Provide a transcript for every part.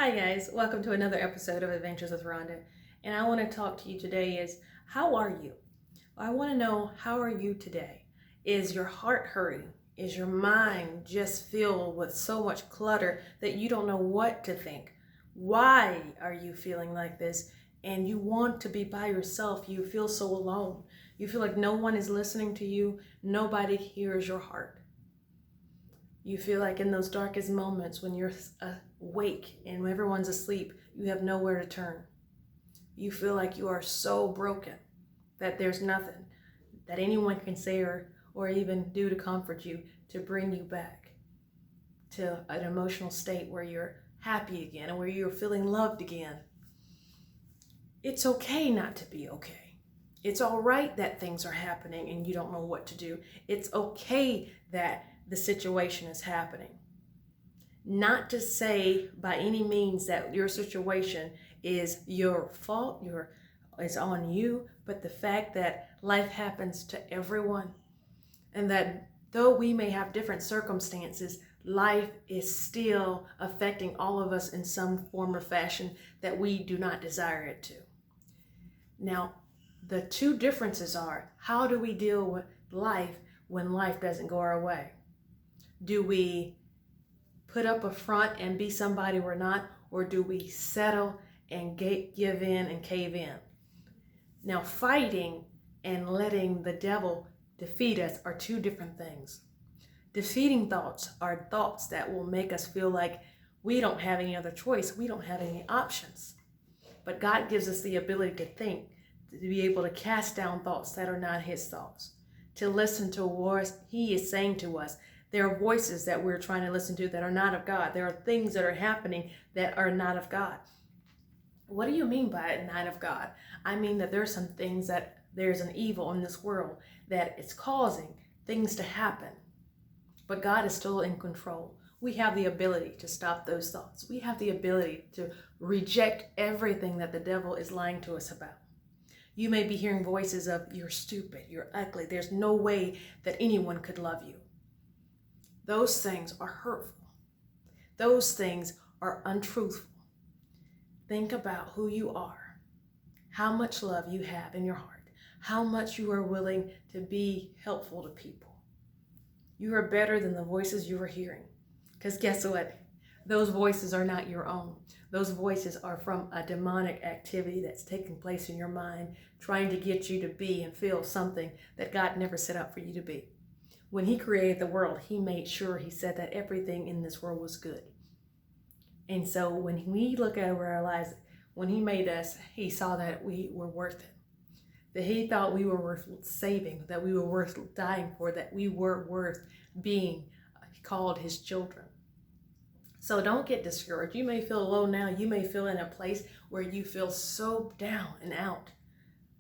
Hi guys, welcome to another episode of Adventures with Rhonda. And I want to talk to you today is how are you? I want to know how are you today? Is your heart hurting? Is your mind just filled with so much clutter that you don't know what to think? Why are you feeling like this? And you want to be by yourself. You feel so alone. You feel like no one is listening to you. Nobody hears your heart. You feel like in those darkest moments when you're awake and when everyone's asleep, you have nowhere to turn. You feel like you are so broken that there's nothing that anyone can say or even do to comfort you, to bring you back to an emotional state where you're happy again and where you're feeling loved again. It's okay not to be okay. It's all right that things are happening and you don't know what to do. It's okay that the situation is happening. Not to say by any means that your situation is your fault, it's on you, but the fact that life happens to everyone, and that though we may have different circumstances, life is still affecting all of us in some form or fashion that we do not desire it to. Now, the two differences are, how do we deal with life when life doesn't go our way? Do we put up a front and be somebody we're not, or do we settle and give in and cave in? Now, fighting and letting the devil defeat us are two different things. Defeating thoughts are thoughts that will make us feel like we don't have any other choice, we don't have any options. But God gives us the ability to think, to be able to cast down thoughts that are not His thoughts, to listen to what He is saying to us. There are voices that we're trying to listen to that are not of God. There are things that are happening that are not of God. What do you mean by it, not of God? I mean that there's some things that there's an evil in this world that is causing things to happen. But God is still in control. We have the ability to stop those thoughts. We have the ability to reject everything that the devil is lying to us about. You may be hearing voices of, you're stupid, you're ugly, there's no way that anyone could love you. Those things are hurtful. Those things are untruthful. Think about who you are, how much love you have in your heart, how much you are willing to be helpful to people. You are better than the voices you are hearing. Because guess what? Those voices are not your own. Those voices are from a demonic activity that's taking place in your mind, trying to get you to be and feel something that God never set up for you to be. When He created the world, He made sure He said that everything in this world was good. And so when we look over our lives, when He made us, He saw that we were worth it. That He thought we were worth saving, that we were worth dying for, that we were worth being called His children. So don't get discouraged. You may feel low now. You may feel in a place where you feel so down and out.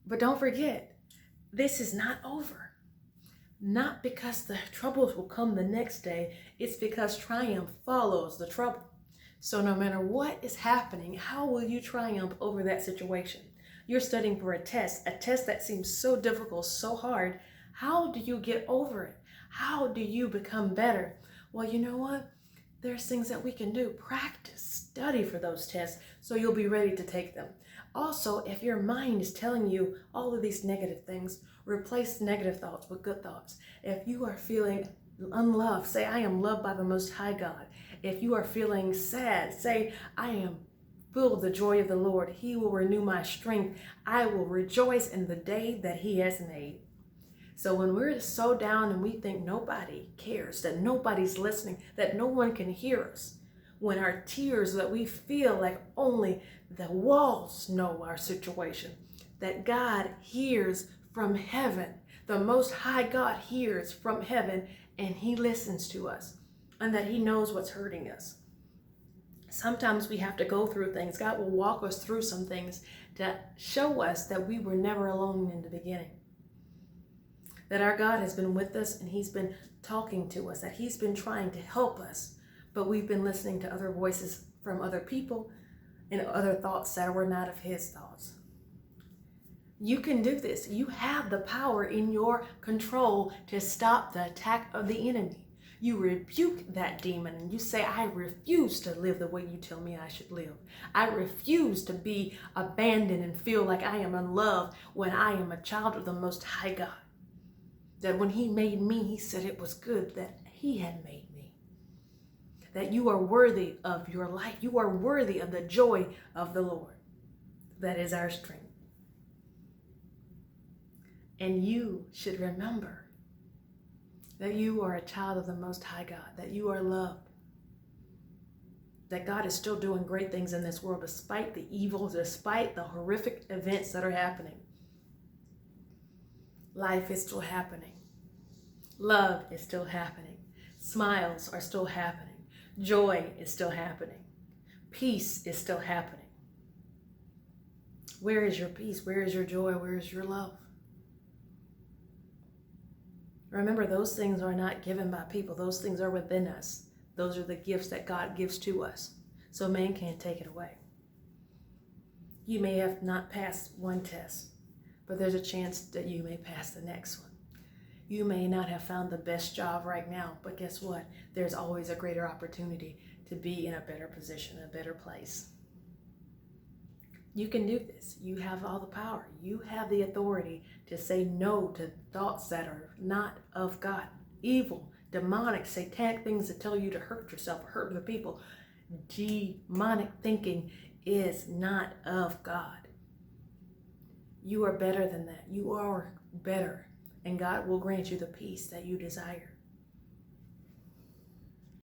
But don't forget, this is not over. Not because the troubles will come the next day. It's because triumph follows the trouble. So no matter what is happening, how will you triumph over that situation? You're studying for a test that seems so difficult, so hard. How do you get over it? How do you become better? Well, you know what? There's things that we can do. Practice, study for those tests so you'll be ready to take them. Also, if your mind is telling you all of these negative things, replace negative thoughts with good thoughts. If you are feeling unloved, say, I am loved by the Most High God. If you are feeling sad, say, I am full of the joy of the Lord. He will renew my strength. I will rejoice in the day that He has made. So when we're so down and we think nobody cares, that nobody's listening, that no one can hear us, when our tears, that we feel like only the walls know our situation, that God hears from heaven. The Most High God hears from heaven and He listens to us, and that He knows what's hurting us. Sometimes we have to go through things. God will walk us through some things to show us that we were never alone in the beginning. That our God has been with us and He's been talking to us, that He's been trying to help us, but we've been listening to other voices from other people and other thoughts that were not of His thoughts. You can do this. You have the power in your control to stop the attack of the enemy. You rebuke that demon and you say, I refuse to live the way you tell me I should live. I refuse to be abandoned and feel like I am unloved when I am a child of the Most High God. That when he made me, he said it was good that he had made me. That you are worthy of your life. You are worthy of the joy of the Lord. That is our strength. And you should remember that you are a child of the Most High God, that you are loved, that God is still doing great things in this world despite the evil, despite the horrific events that are happening. Life is still happening. Love is still happening. Smiles are still happening. Joy is still happening. Peace is still happening. Where is your peace? Where is your joy? Where is your love? Remember, those things are not given by people. Those things are within us. Those are the gifts that God gives to us. So man can't take it away. You may have not passed one test, but there's a chance that you may pass the next one. You may not have found the best job right now, but guess what? There's always a greater opportunity to be in a better position, a better place. You can do this. You have all the power. You have the authority to say no to thoughts that are not of God. Evil, demonic, satanic things that tell you to hurt yourself or hurt other people. Demonic thinking is not of God. You are better than that. You are better. And God will grant you the peace that you desire.